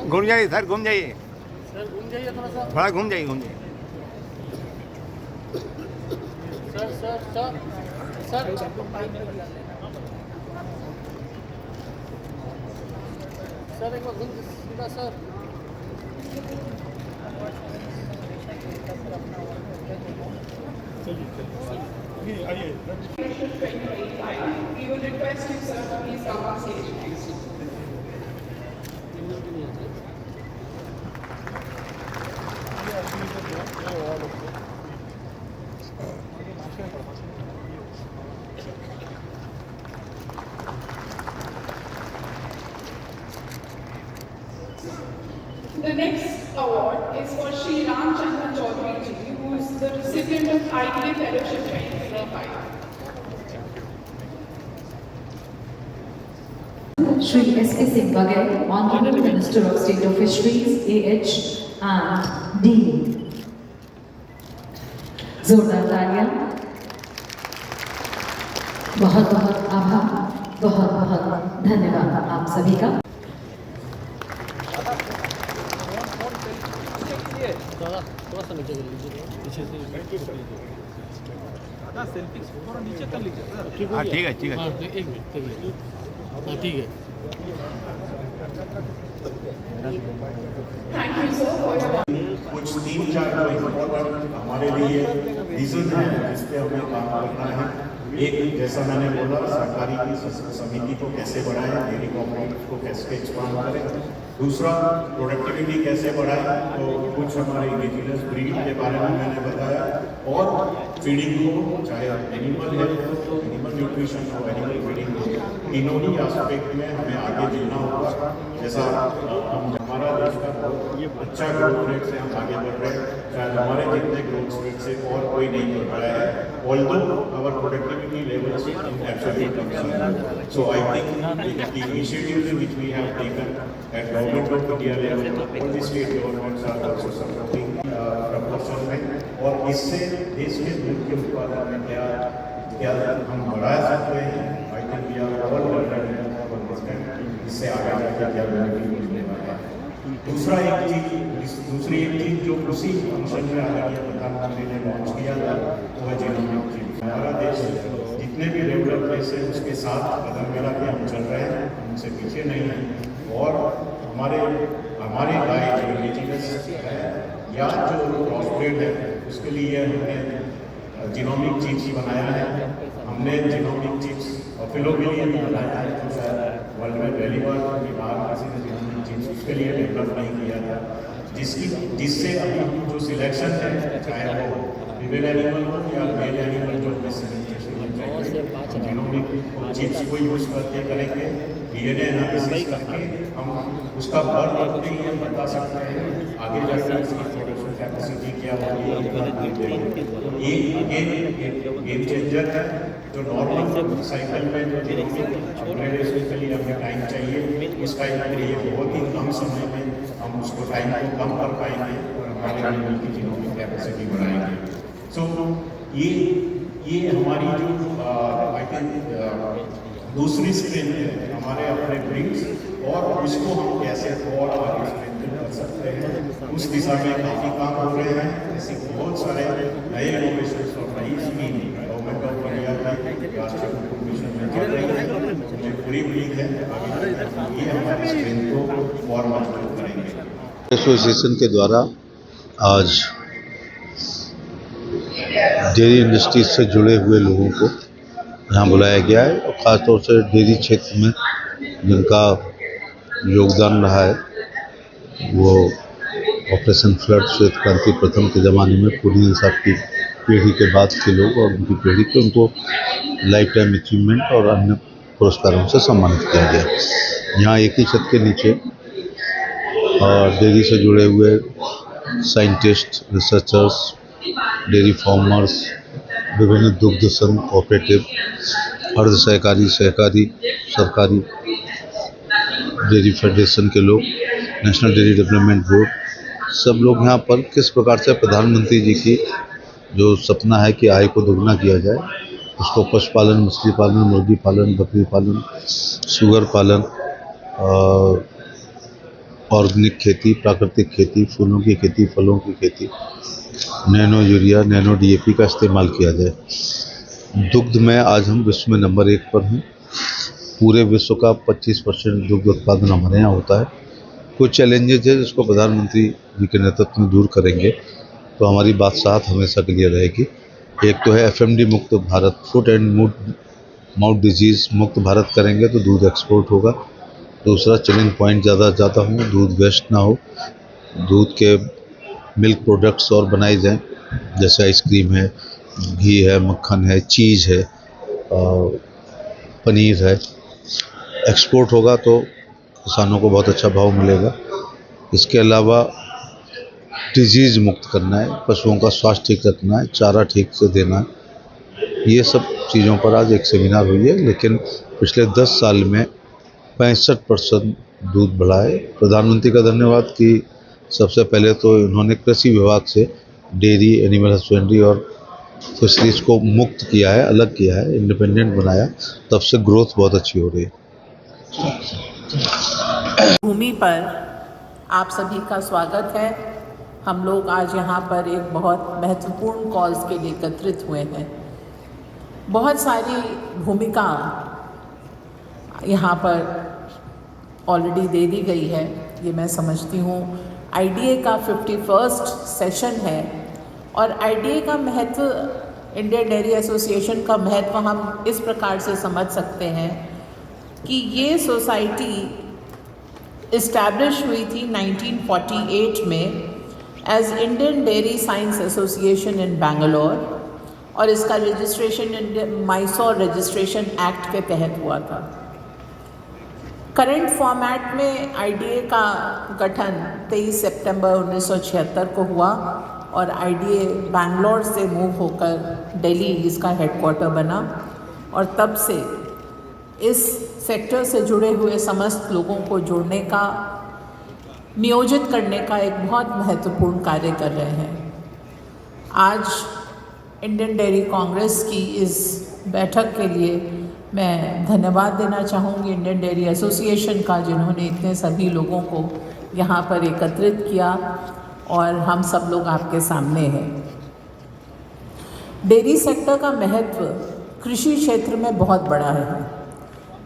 घूम जाइए सर, घूम जाइए सर, घूम जाइए थोड़ा सा। थोड़ा, घूम जाइए, घूम जाइए। Sir sir sir sir sir एक बार घूम सीधा सर। आइए। We would request you, sir, to please come on stage, please. The next award is for Shri Ram Chandra Chaudhary ji, who is the recipient of IDA Fellowship 2025. Shri S.K. Singh Baghel, Honorable Minister of State of Fisheries, AH and D. जोरदार तालियां। बहुत बहुत आभार, बहुत बहुत धन्यवाद आप सभी का। दादा थोड़ा सा नीचे कर लीजिए, पीछे से दादा सेल्फी थोड़ा नीचे कर लीजिए सर। हाँ ठीक है, ठीक है। हाँ एक मिनट कर लीजिए। हाँ ठीक है। Thank you, sir, for your कुछ 3-4 जो इम्पोर्टेंट हमारे लिए रीजन है जिस पे हमें काम करना है। एक, जैसा मैंने बोला, सहकारी की समिति को कैसे बढ़ाएं, डेयरी कोऑपरेटिव को कैसे एक्सपांड करें। दूसरा, प्रोडक्टिविटी कैसे बढ़ाएं, तो कुछ हमारे इंडिजिनस ब्रीड के बारे में मैंने बताया, और फीडिंग को, चाहे एनिमल हेल्थ हो, एनिमल न्यूट्रिशन हो, एनिमल फीडिंग हो, तीनों ही एस्पेक्ट में हमें आगे जीना होगा। जैसा हमारा देश का बहुत अच्छा ग्रोथ रेट से हम आगे बढ़ रहे हैं, शायद हमारे जितने ग्रोथ रेट से और कोई नहीं बढ़ रहा है, although our productivity levels in absolute terms. So I think the initiatives which we have taken at Government of India level, all the state governments are also supporting proportion में, और इससे देश के दूध के उत्पादन में क्या हम बढ़ा सकते हैं। I think we are all understand इससे आगे जाकर क्या बेनिफिट मिलने वाला है। दूसरी एक चीज जो उसी फंक्शन में आदरणीय प्रधानमंत्री ने लॉन्च किया था, वो है जीनोमिक चीज। हमारा देश जितने भी डेवलप देश है उसके साथ कदम मिला के हम चल रहे हैं, उनसे पीछे नहीं है। और हमारे गाय जो इंडिजिनस है या जो क्रॉसब्रेड है, उसके लिए हमने जीनोमिक चिप्स बनाया है। हमने जीनोमिक चिप्स बफेलो के लिए भी बनाया है, जो शायद वर्ल्ड में पहली बार बाहर किसी ने जीनोमिक चिप्स उसके लिए डेवलप नहीं किया था, जिससे अभी जो सिलेक्शन है, चाहे वो फीमेल एनिमल हो या मेल एनिमल, जो जीनोमिक चिप्स को यूज करके करेंगे, डीएनए एनालिसिस करके हम उसका बर्थ करते ही हम बता सकते हैं आगे जाकर उसकी प्रोडक्शन कैपेसिटी क्या होगी। ये गेम चेंजर है, जो नॉर्मल साइकिल में जो जीनोमिक अपग्रेडेशन के लिए हमें टाइम चाहिए, उस टाइम के लिए बहुत ही कम समय में हम उसको टाइम को कम कर पाएंगे और हमारे एनिमल की जीनोमिक कैपेसिटी बढ़ाएंगे। सो ये हमारी जो आई थिंक दूसरी स्ट्रेंथ है हमारे अपने ब्रिड्स, और उसको हम कैसे और आगे स्ट्रेंथन कर सकते हैं, उस दिशा में काफ़ी काम हो रहे हैं। ऐसे बहुत सारे नए इनोवेशंस और नई स्कीम गवर्नमेंट ऑफ इंडिया की राष्ट्रीय कुक्कुट मिशन में चल रही है। मुझे पूरी उम्मीद है आगे ये हमारी स्ट्रेंथ को और मजबूत करेंगे। एसोसिएशन के द्वारा आज डेयरी इंडस्ट्री से जुड़े हुए लोगों को यहाँ बुलाया गया है, और ख़ासतौर से डेयरी क्षेत्र में जिनका योगदान रहा है, वो ऑपरेशन फ्लड श्वेत क्रांति प्रथम के ज़माने में पूर्णिया साहब की पीढ़ी के बाद के लोग और उनकी पीढ़ी के उनको लाइफ टाइम अचीवमेंट और अन्य पुरस्कारों से सम्मानित किया गया। यहाँ एक ही छत के नीचे डेयरी से जुड़े हुए साइंटिस्ट, रिसर्चर्स, डेयरी फार्मर्स, विभिन्न दुग्ध संघ, कोऑपरेटिव, अर्ध सहकारी, सहकारी, सरकारी डेयरी फेडरेशन के लोग, नेशनल डेयरी डेवलपमेंट बोर्ड, सब लोग यहाँ पर किस प्रकार से प्रधानमंत्री जी की जो सपना है कि आय को दोगुना किया जाए, उसको पशुपालन, मछली पालन, मुर्गी पालन, बकरी पालन, शुगर पालन, ऑर्गेनिक खेती, प्राकृतिक खेती, फूलों की खेती, फलों की खेती, नैनो यूरिया, नैनो DAP का इस्तेमाल किया जाए। दुग्ध में आज हम विश्व में नंबर 1 पर हैं। पूरे विश्व का 25% दुग्ध उत्पादन हमारे यहाँ होता है। कुछ चैलेंजेज है जिसको प्रधानमंत्री जी के नेतृत्व में दूर करेंगे तो हमारी बात साथ हमेशा के लिए रहेगी। एक तो है FMD मुक्त Bharat, foot and mouth disease मुक्त भारत करेंगे तो दूध एक्सपोर्ट होगा। दूसरा चिलिंग पॉइंट ज़्यादा हो, दूध वेस्ट ना हो, दूध के मिल्क प्रोडक्ट्स और बनाए जाएं, जैसे आइसक्रीम है, घी है, मक्खन है, चीज़ है, पनीर है। एक्सपोर्ट होगा तो किसानों को बहुत अच्छा भाव मिलेगा। इसके अलावा डिजीज़ मुक्त करना है, पशुओं का स्वास्थ्य ठीक रखना है, चारा ठीक से देना है। ये सब चीज़ों पर आज एक सेमिनार हुई है, लेकिन पिछले 10 साल में 65% दूध बढ़ा है। प्रधानमंत्री का धन्यवाद कि सबसे पहले तो उन्होंने कृषि विभाग से डेयरी, एनिमल हस्बेंड्री और फिशरीज को मुक्त किया है, अलग किया है, इंडिपेंडेंट बनाया। तब से ग्रोथ बहुत अच्छी हो रही है। भूमि पर आप सभी का स्वागत है। हम लोग आज यहाँ पर एक बहुत महत्वपूर्ण कॉज के लिए एकत्रित हुए हैं। बहुत सारी भूमिका यहाँ पर ऑलरेडी दे दी गई है, ये मैं समझती हूँ। IDA का 51st सेशन है और IDA का महत्व, इंडियन डेयरी एसोसिएशन का महत्व हम इस प्रकार से समझ सकते हैं कि ये सोसाइटी इस्टेब्लिश हुई थी 1948 में as Indian Dairy Science Association in Bangalore और इसका रजिस्ट्रेशन मैसूर रजिस्ट्रेशन एक्ट के तहत हुआ था। करंट फॉर्मेट में IDA का गठन 23 सितंबर 1976 को हुआ और IDA बैंगलोर से मूव होकर दिल्ली इसका हेडक्वार्टर बना और तब से इस सेक्टर से जुड़े हुए समस्त लोगों को जोड़ने का, नियोजित करने का एक बहुत महत्वपूर्ण कार्य कर रहे हैं। आज इंडियन डेयरी कांग्रेस की इस बैठक के लिए मैं धन्यवाद देना चाहूँगी इंडियन डेयरी एसोसिएशन का, जिन्होंने इतने सभी लोगों को यहाँ पर एकत्रित किया और हम सब लोग आपके सामने हैं। डेयरी सेक्टर का महत्व कृषि क्षेत्र में बहुत बड़ा है।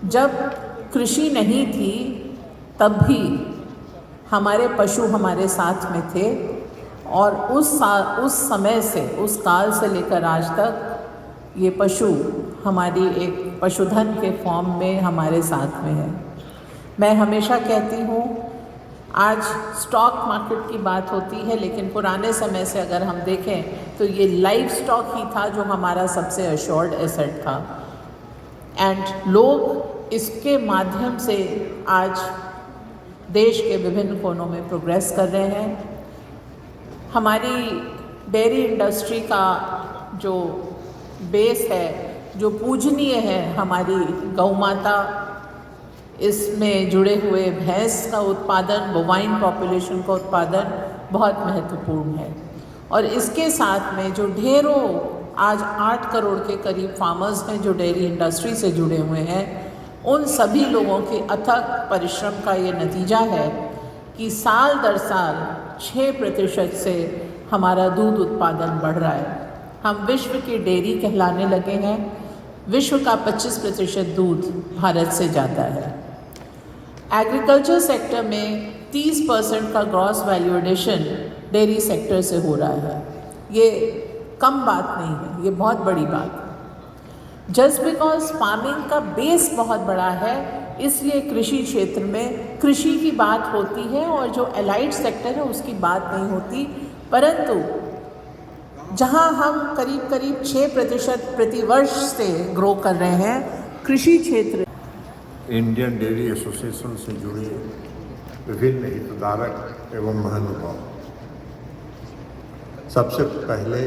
जब कृषि नहीं थी तब भी हमारे पशु हमारे साथ में थे और उस समय से, उस काल से लेकर आज तक ये पशु हमारी एक पशुधन के फॉर्म में हमारे साथ में है। मैं हमेशा कहती हूँ, आज स्टॉक मार्केट की बात होती है, लेकिन पुराने समय से अगर हम देखें तो ये लाइव स्टॉक ही था जो हमारा सबसे अश्योर्ड एसेट था। एंड लोग इसके माध्यम से आज देश के विभिन्न कोनों में प्रोग्रेस कर रहे हैं। हमारी डेयरी इंडस्ट्री का जो बेस है, जो पूजनीय है, हमारी गौ माता, इसमें जुड़े हुए भैंस का उत्पादन, बोवाइन पॉपुलेशन का उत्पादन बहुत महत्वपूर्ण है। और इसके साथ में जो ढेरों आज 8 करोड़ के करीब फार्मर्स हैं जो डेयरी इंडस्ट्री से जुड़े हुए हैं, उन सभी लोगों के अथक परिश्रम का ये नतीजा है कि साल दर साल 6% से हमारा दूध उत्पादन बढ़ रहा है। हम विश्व की डेयरी कहलाने लगे हैं। विश्व का 25% दूध भारत से जाता है। एग्रीकल्चर सेक्टर में 30% का gross value addition dairy sector से हो रहा है। ये कम बात नहीं है, ये बहुत बड़ी बात है। जस्ट बिकॉज फार्मिंग का बेस बहुत बड़ा है, इसलिए कृषि क्षेत्र में कृषि की बात होती है और जो एलाइड सेक्टर है उसकी बात नहीं होती। परंतु जहां हम करीब 6% प्रति वर्ष से ग्रो कर रहे हैं, कृषि क्षेत्र। इंडियन डेयरी एसोसिएशन से जुड़े विभिन्न हितधारक एवं महानुभाव, सबसे पहले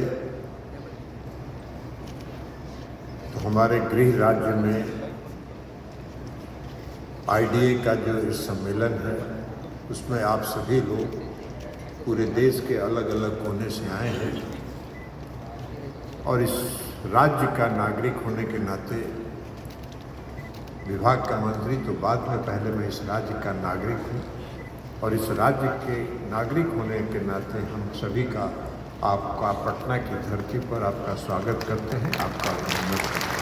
तो हमारे गृह राज्य में IDA का जो इस सम्मेलन है उसमें आप सभी लोग पूरे देश के अलग अलग कोने से आए हैं और इस राज्य का नागरिक होने के नाते, विभाग का मंत्री तो बाद में, पहले मैं इस राज्य का नागरिक हूँ और इस राज्य के नागरिक होने के नाते हम सभी का आपका पटना की धरती पर आपका स्वागत करते हैं, आपका अभिनंदन करते हैं।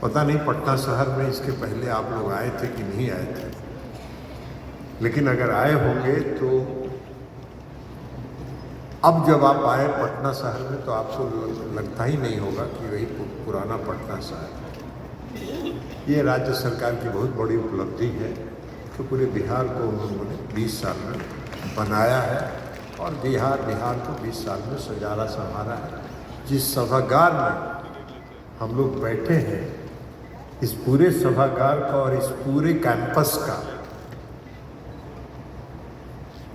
पता नहीं पटना शहर में इसके पहले आप लोग आए थे कि नहीं आए थे, लेकिन अगर आए होंगे तो अब जब आप आए पटना शहर में तो आपको लगता ही नहीं होगा कि वही पुराना पटना शहर है। ये राज्य सरकार की बहुत बड़ी उपलब्धि है कि पूरे बिहार को उन्होंने 20 साल में बनाया है और बिहार को 20 साल में सजारा संवारा है। जिस सभागार में हम लोग बैठे हैं, इस पूरे सभागार का और इस पूरे कैंपस का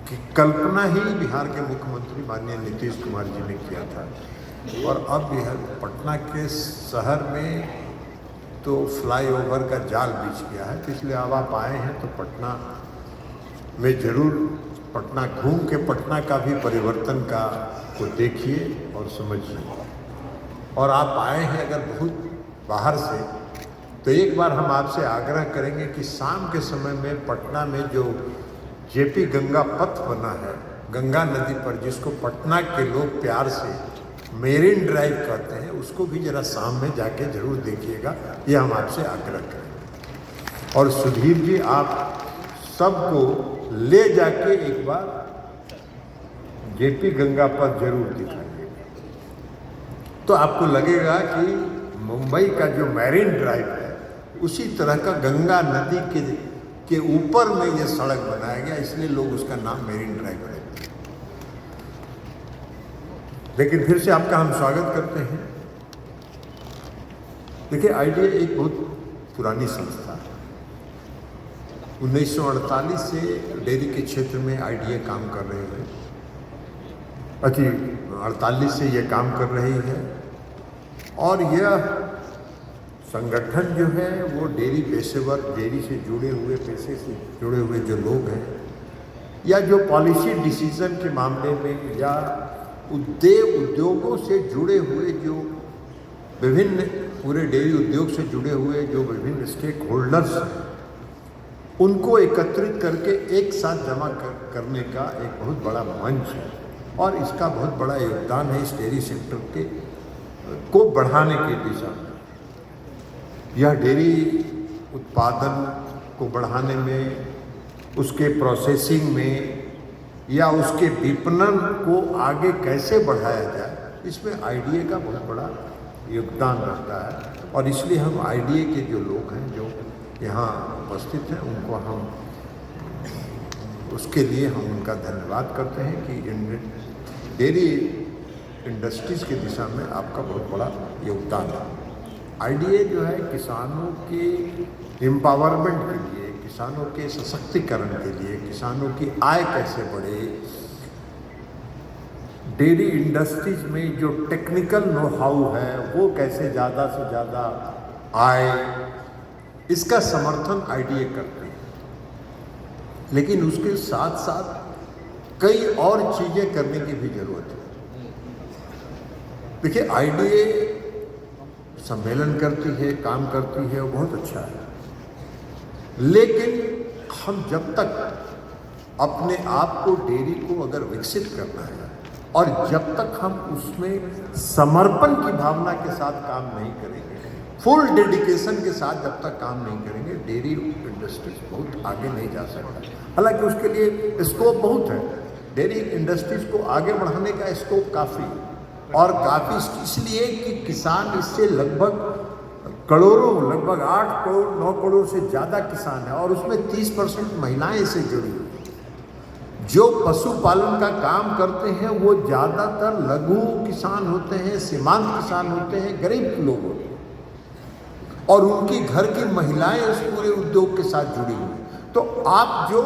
की कल्पना ही बिहार के मुख्यमंत्री माननीय नीतीश कुमार जी ने किया था। और अब बिहार पटना के शहर में तो फ्लाईओवर का जाल बिछ गया है, तो इसलिए अब आप आए हैं तो पटना में ज़रूर पटना घूम के पटना का भी परिवर्तन का को देखिए और समझिए। और आप आए हैं अगर बहुत बाहर से, तो एक बार हम आपसे आग्रह करेंगे कि शाम के समय में पटना में जो जेपी गंगा पथ बना है, गंगा नदी पर, जिसको पटना के लोग प्यार से मेरीन ड्राइव कहते हैं, उसको भी जरा शाम में जाके जरूर देखिएगा, ये हम आपसे आग्रह करेंगे। और सुधीर जी, आप सबको ले जाके एक बार जेपी गंगा पथ जरूर दिखाइएगा, तो आपको लगेगा कि मुंबई का जो मेरीन ड्राइव है उसी तरह का गंगा नदी के ऊपर में ये सड़क बनाया गया, इसलिए लोग उसका नाम मेरीन ड्राइव रखते हैं। लेकिन फिर से आपका हम स्वागत करते हैं। देखिए, आईडीए एक बहुत पुरानी संस्था है। 1948 से डेयरी के क्षेत्र में आईडीए काम कर रहे हैं। 48 से ये काम कर रही है और यह संगठन जो है वो डेयरी पेशेवर, डेयरी से जुड़े हुए, पेशे से जुड़े हुए जो लोग हैं, या जो पॉलिसी डिसीजन के मामले में, या उद्योगों से जुड़े हुए, जो विभिन्न पूरे डेयरी उद्योग से जुड़े हुए जो विभिन्न स्टेक होल्डर्स हैं, उनको एकत्रित करके एक साथ जमा करने का एक बहुत बड़ा मंच है। और इसका बहुत बड़ा योगदान है इस डेयरी सेक्टर को बढ़ाने की दिशा में। यह डेयरी उत्पादन को बढ़ाने में, उसके प्रोसेसिंग में, या उसके विपणन को आगे कैसे बढ़ाया जाए, इसमें आईडीए का बहुत बड़ा योगदान रहता है। और इसलिए हम आईडीए के जो लोग हैं जो यहाँ उपस्थित हैं, उनको हम उसके लिए हम उनका धन्यवाद करते हैं कि डेयरी इंडस्ट्रीज़ की दिशा में आपका बहुत बड़ा योगदान है। आईडीए जो है किसानों के एम्पावरमेंट के लिए, किसानों के सशक्तिकरण के लिए, किसानों की आय कैसे बढ़े, डेयरी इंडस्ट्रीज में जो टेक्निकल नो हाउ है वो कैसे ज़्यादा से ज़्यादा आए, इसका समर्थन आईडीए करते हैं। लेकिन उसके साथ साथ कई और चीज़ें करने की भी ज़रूरत है। देखिए, आईडीए सम्मेलन करती है, काम करती है, वो बहुत अच्छा है। लेकिन हम जब तक अपने आप को, डेयरी को अगर विकसित करना है, और जब तक हम उसमें समर्पण की भावना के साथ काम नहीं करेंगे, फुल डेडिकेशन के साथ जब तक काम नहीं करेंगे, डेयरी इंडस्ट्रीज बहुत आगे नहीं जा सकता। हालांकि उसके लिए स्कोप बहुत है, डेयरी इंडस्ट्रीज को आगे बढ़ाने का स्कोप काफ़ी, और काफ़ी इसलिए कि किसान इससे लगभग करोड़ों, लगभग 8 करोड़ 9 करोड़ से ज़्यादा किसान है, और उसमें 30% महिलाएं इससे जुड़ी हुई हैं। जो पशुपालन का काम करते हैं वो ज़्यादातर लघु किसान होते हैं, सीमांत किसान होते हैं, गरीब लोग होते हैं, और उनकी घर की महिलाएं इस पूरे उद्योग के साथ जुड़ी हुई हैं। तो आप जो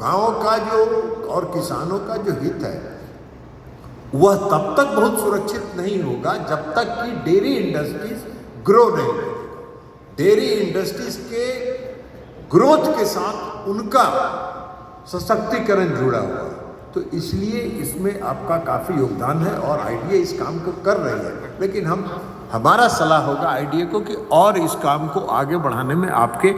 गाँव का जो और किसानों का जो हित है वह तब तक बहुत सुरक्षित नहीं होगा जब तक कि डेयरी इंडस्ट्रीज ग्रो नहीं करेगी। डेयरी इंडस्ट्रीज के ग्रोथ के साथ उनका सशक्तिकरण जुड़ा हुआ है। तो इसलिए इसमें आपका काफ़ी योगदान है और आईडीए इस काम को कर रही है। लेकिन हमारा सलाह होगा आईडीए को कि और इस काम को आगे बढ़ाने में आपके